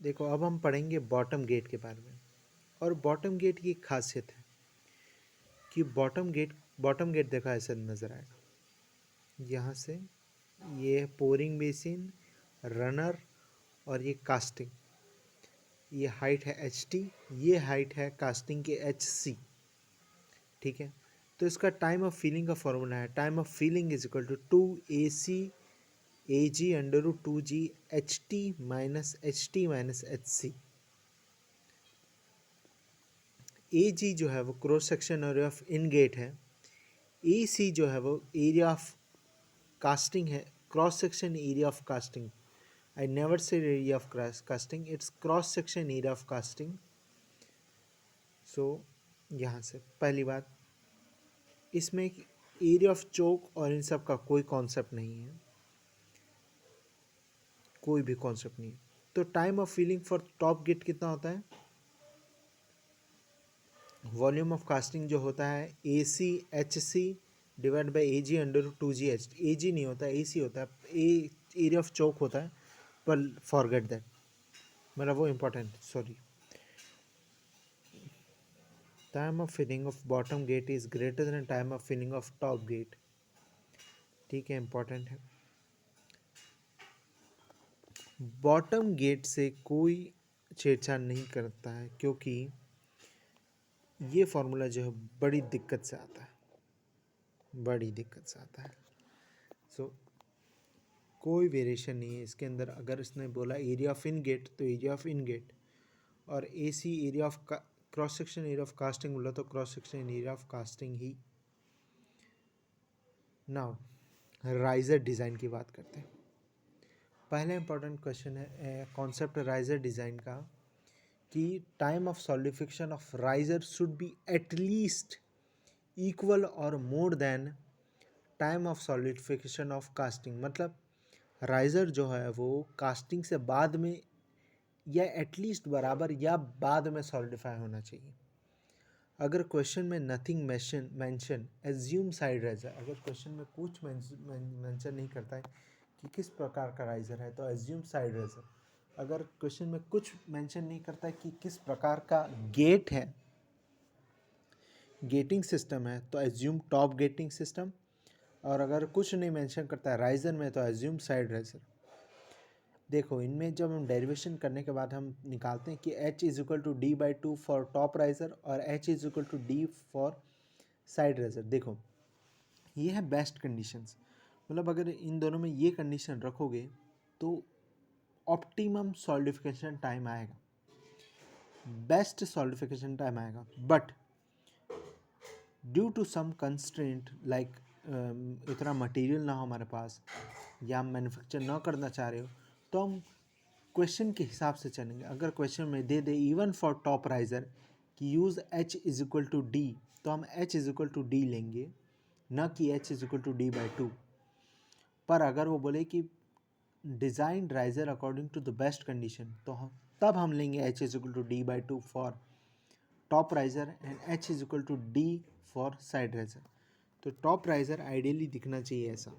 देखो अब हम पढ़ेंगे बॉटम गेट के बारे में। और बॉटम गेट की एक खासियत है कि बॉटम गेट देखो ऐसा नज़र आएगा। यहाँ से ये पोरिंग बेसिन, रनर और ये कास्टिंग। ये हाइट है HT, ये हाइट है कास्टिंग के HC। ठीक है, तो इसका टाइम ऑफ फिलिंग का फॉर्मूला है, time of filling is equal to 2AC AG under 2G HT minus HT minus HC। AG जो है वो cross section area of ingate है, AC जो है वो एरिया ऑफ कास्टिंग है, cross section area of casting. I never said area of casting, it's cross section area of casting. So यहाँ से पहली बात, इसमें एरिया ऑफ चोक और इन सब का कोई कॉन्सेप्ट नहीं है, कोई भी कॉन्सेप्ट नहीं है। तो time of filling for top gate कितना होता है? वॉल्यूम ऑफ कास्टिंग जो होता है AC HC divide by AG under 2G HT। AG नहीं होता, AC होता है, एरिया ऑफ चोक होता है, पर फॉरगेट दैट, मेरा वो important, sorry. Time of filling of bottom gate is greater than time of filling of top gate। ठीक है, इम्पोर्टेंट है। बॉटम गेट से कोई छेड़छाड़ नहीं करता है, क्योंकि ये फॉर्मूला जो है बड़ी दिक्कत से आता है, बड़ी दिक्कत से आता है। सो कोई वेरिएशन नहीं है इसके अंदर। अगर इसने बोला एरिया ऑफ इन गेट तो एरिया ऑफ इन गेट, और AC area of cross section area of casting बोला तो cross section area of casting ही। नाउ राइजर डिज़ाइन की बात करते हैं। पहला इंपॉर्टेंट क्वेश्चन है कॉन्सेप्ट राइजर डिज़ाइन का, कि time of solidification of riser should be at least equal और more than time of solidification of casting. मतलब राइजर जो है वो कास्टिंग से बाद में या एटलीस्ट बराबर या बाद में सॉलिडिफाई होना चाहिए। अगर क्वेश्चन में nothing mention assume side riser, अगर क्वेश्चन में कुछ मेंशन नहीं करता है कि किस प्रकार का राइजर है तो एज्यूम साइड राइजर। अगर क्वेश्चन में कुछ मेंशन नहीं करता है कि किस प्रकार का गेट है, गेटिंग सिस्टम है, तो एज्यूम टॉप गेटिंग सिस्टम। और अगर कुछ नहीं मेंशन करता है राइजर में तो एज्यूम साइड राइजर। देखो इनमें जब हम डेरिवेशन करने के बाद हम निकालते हैं कि H is equal to D/2 for top riser और H is equal to D for side riser. देखो ये है बेस्ट कंडीशंस, मतलब अगर इन दोनों में ये कंडीशन रखोगे तो ऑप्टिमम सॉलिडिफिकेशन टाइम आएगा, बेस्ट सॉलिडिफिकेशन टाइम आएगा। But due to some constraint like इतना मटेरियल ना हो हमारे पास, या हम मैन्युफैक्चर ना करना चाह रहे हो, तो हम क्वेश्चन के हिसाब से चलेंगे। अगर क्वेश्चन में दे दे इवन फॉर टॉप राइजर कि use H is equal to D, तो हम H is equal to D लेंगे, न कि H is equal to D/2। पर अगर वो बोले कि design riser according to the best condition, तो हम तब हम लेंगे H is equal to D/2 for top riser and H is equal to D for side riser. तो टॉप राइजर आइडियली दिखना चाहिए ऐसा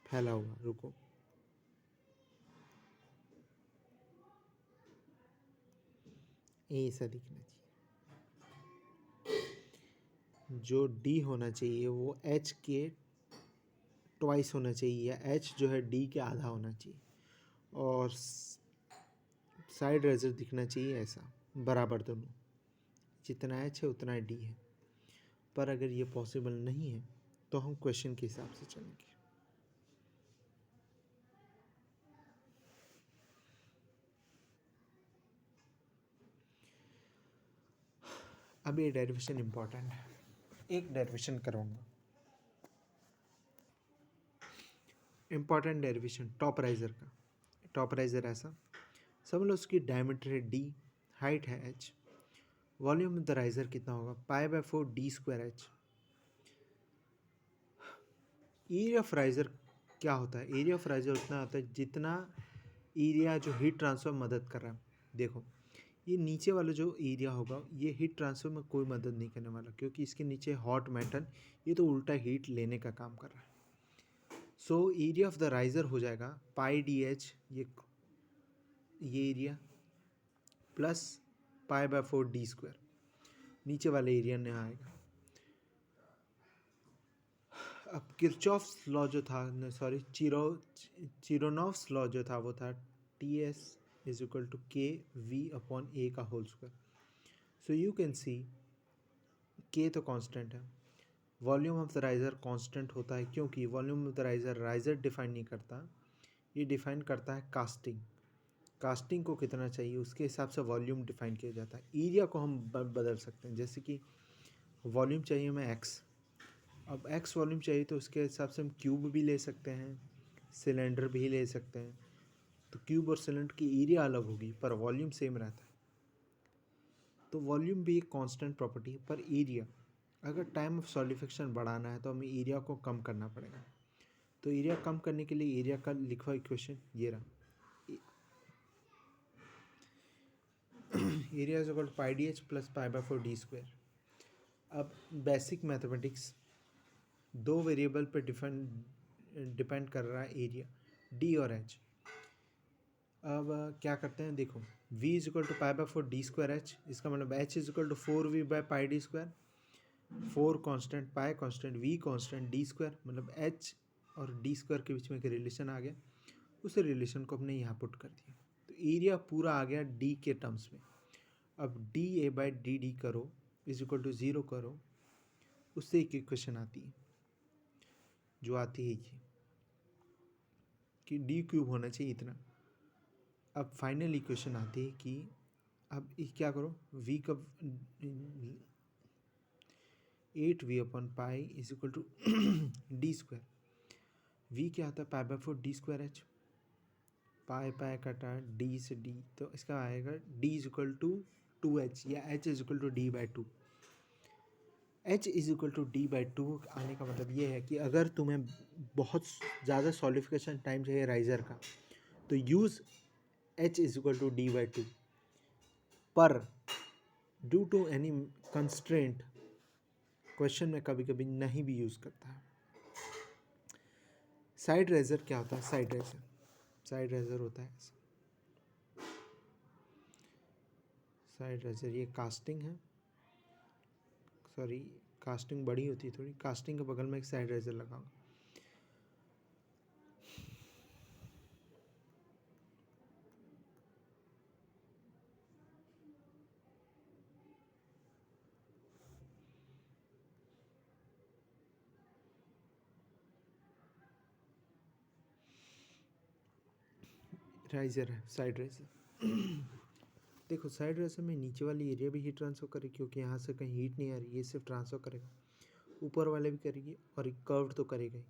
फैला हुआ, रुको, ऐसा दिखना चाहिए। जो D होना चाहिए वो H के ट्वाइस होना चाहिए, या H जो है D के आधा होना चाहिए, और साइड राइजर दिखना चाहिए ऐसा बराबर दोनों, जितना H है उतना D है। पर अगर ये पॉसिबल नहीं है तो हम क्वेश्चन के हिसाब से चलेंगे। अब ये डेरिवेशन इम्पॉर्टेंट है, एक डेरिवेशन करूँगा, इम्पॉर्टेंट डेरिवेशन टॉप राइजर का। टॉप राइजर ऐसा समझ लो, उसकी डायमीटर है D, हाइट है H, volume of the riser कितना होगा π/4 D²H। एरिया ऑफ राइजर क्या होता है? एरिया ऑफ राइजर उतना होता है जितना एरिया जो हीट ट्रांसफर मदद कर रहा है। देखो ये नीचे वाला जो एरिया होगा ये हीट ट्रांसफर में कोई मदद नहीं करने वाला, क्योंकि इसके नीचे हॉट मेटल, ये तो उल्टा हीट लेने का काम कर रहा है। So area of the riser हो जाएगा πDH, ये ये एरिया प्लस π/4d², नीचे वाले एरिया में आएगा। अब किरचॉफ्स लॉ जो था, सॉरी चिरोनॉफ्स लॉ जो था वो था TS = KV/A का whole square. So you can see K तो कांस्टेंट है, volume of the riser constant होता है क्योंकि volume of the riser define नहीं करता, ये डिफाइन करता है कास्टिंग। कास्टिंग को कितना चाहिए उसके हिसाब से वॉल्यूम डिफाइन किया जाता है। एरिया को हम बदल सकते हैं, जैसे कि वॉल्यूम चाहिए हमें x, अब x वॉल्यूम चाहिए तो उसके हिसाब से हम क्यूब भी ले सकते हैं, सिलेंडर भी ले सकते हैं। तो क्यूब और सिलेंडर की एरिया अलग होगी पर वॉल्यूम सेम रहता है। तो वॉल्यूम भी एक कांस्टेंट प्रॉपर्टी है, पर एरिया, अगर टाइम ऑफ सॉलिडिफिकेशन बढ़ाना है तो हमें एरिया को कम करना पड़ेगा। तो एरिया कम करने के लिए एरिया का लिखा इक्वेशन ये रहा, area is equal to πdh + π/4d²। अब बेसिक मैथमेटिक्स, दो वेरिएबल पर डिपेंड कर रहा है एरिया, डी और एच। अब क्या करते हैं, देखो v is equal to π/4d²h, इसका मतलब h is equal to 4v/πd²। 4 constant, pi constant, v constant, d² मतलब h और d² के बीच में एक रिलेशन आ गया, उस रिलेशन को हमने यहाँ पुट कर दिया। तो एरिया पूरा आ गया d के टर्म्स में। अब dA/dd करो इज इक्वल टू 0 करो, उससे एक इक्वेशन आती है जो आती है ये कि d³ होना चाहिए इतना। अब फाइनल इक्वेशन आती है कि अब क्या करो, v का 8v/π is equal to d²। v क्या आता है π/4d²h, पाई कटा d से d, तो इसका आएगा d is equal to 2h या h is equal to d/2। h is equal to d/2 आने का मतलब ये है कि अगर तुम्हें बहुत ज़्यादा सॉलिडिफिकेशन टाइम चाहिए राइज़र का तो use h is equal to d/2, पर due to any constraint question में कभी कभी नहीं भी यूज़ करता है। साइड रेजर क्या होता है, साइड रेजर होता है ऐसा। साइड रेजर ये कास्टिंग है, सॉरी कास्टिंग बड़ी होती है थोड़ी, कास्टिंग के बगल में एक साइड रेजर लगाऊंगा। राइजर है साइड रेजर। देखो साइड रेजर में नीचे वाली एरिया भी हीट ट्रांसफर करेगी क्योंकि यहाँ से कहीं हीट नहीं आ रही, ये सिर्फ ट्रांसफर करेगा, ऊपर वाले भी करेगी और एक कर्व तो करेगा ही।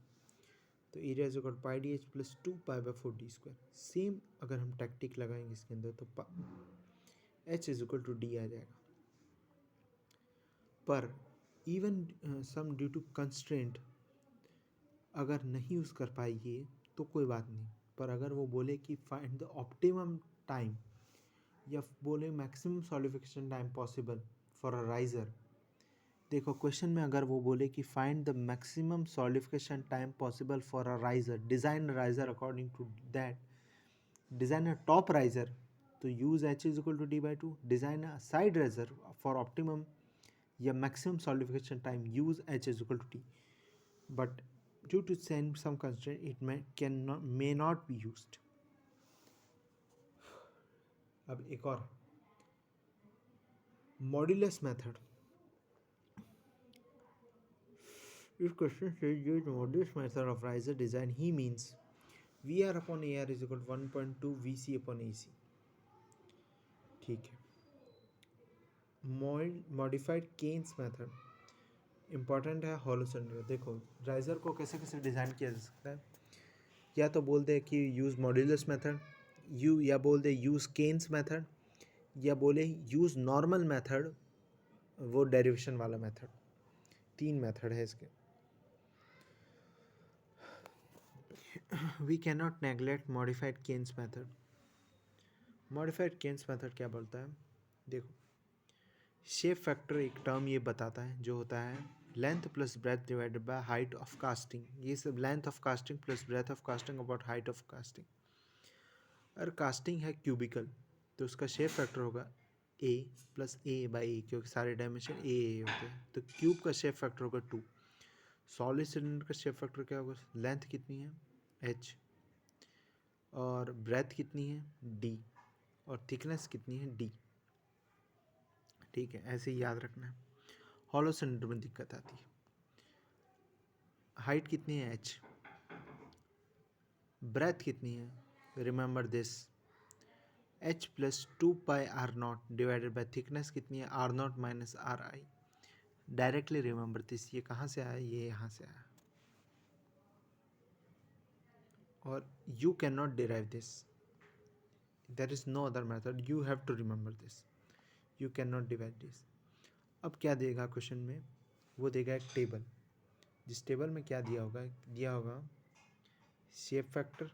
तो area is equal πdh + 2 π/4d²। Same अगर हम टैक्टिक लगाएंगे इसके अंदर तो h is equal to d आ जाएगा। पर even some due to constraint अगर नहीं यूज़ कर पाएगी तो कोई बात नहीं, पर अगर वो बोले कि फाइंड द ऑप्टिमम टाइम या बोले maximum solidification time possible for a riser, देखो क्वेश्चन में अगर वो बोले कि find the maximum solidification time possible for a riser, design riser according to that, design a top riser तो use h is equal to d/2, design a side riser for optimum या maximum solidification time use h is equal to d, but due to some constraint it may not be used। अब एक और modulus method, इस question से use modulus method of riser design, he means VR/AR is equal 1.2 VC/AC। ठीक है, modified Caine's method important है hollow cylinder. देखो riser को कैसे कैसे डिज़ाइन किया जा सकता है, या तो बोल दे कि यूज़ मॉड्यूलस मेथड, या बोल दे यूज़ केन्स मेथड, या बोले यूज़ नॉर्मल मेथड, वो डेरिवेशन वाला मेथड। 3 मेथड है इसके। We can not neglect modified Caine's method. Modified Caine's method क्या बोलता है, देखो शेप फैक्टर एक टर्म ये बताता है जो होता है length plus breadth divided by height of casting. ये सब length of casting plus breadth of casting about height of casting. अगर कास्टिंग है क्यूबिकल तो उसका शेप फैक्टर होगा a प्लस a/a, क्योंकि सारे डायमेंशन a होते हैं, तो क्यूब का शेप फैक्टर होगा 2। सॉलिड सिलेंडर का शेप फैक्टर क्या होगा? लेंथ कितनी है? h, और ब्रेथ कितनी है? d, और थिकनेस कितनी है? d। ठीक है, ऐसे ही याद रखना है। हॉलो सिलेंडर में दिक्कत आती है। हाइट कितनी है? h। ब्रेथ कितनी है? Remember this, h plus 2πr0 divided by thickness कितनी है? r0 minus ri। Directly remember this, ये कहाँ से आया? ये यहाँ से आया, और you can not derive this, there is no other method, you have to remember this, you can not divide this. अब क्या देगा क्वेश्चन में? वो देगा एक टेबल, जिस टेबल में क्या दिया होगा? दिया होगा शेप फैक्टर,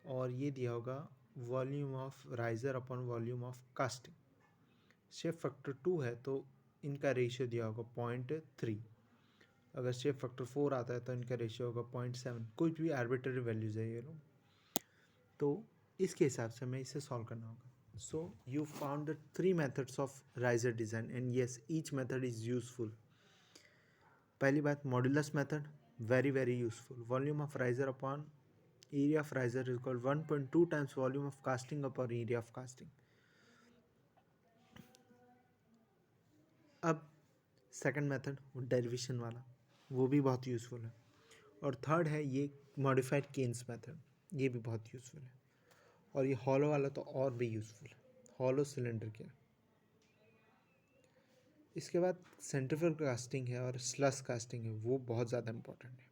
और ये दिया होगा volume of riser upon volume of casting. Shape factor 2 है तो इनका रेशियो दिया होगा 0.3। अगर शेप फैक्टर 4 आता है तो इनका रेशियो होगा 0.7। कुछ भी आर्बिट्ररी वैल्यूज है ये लोग, तो इसके हिसाब से हमें इसे सॉल्व करना होगा। So you found the 3 methods of riser design and yes each method is useful. पहली बात, modulus method very very useful. Volume of riser upon area of riser is equal 1.2 times volume of casting upon area of casting. अब second method वो derivation वाला, वो भी बहुत useful है। और थर्ड है ये मॉडिफाइड केन्स मेथड, ये भी बहुत यूज़फुल है। और ये हॉलो वाला तो और भी यूज़फुल है, हॉलो सिलेंडर के। इसके बाद सेंट्रीफ्यूगल कास्टिंग है और स्लस कास्टिंग है, वो बहुत ज़्यादा इंपॉर्टेंट है।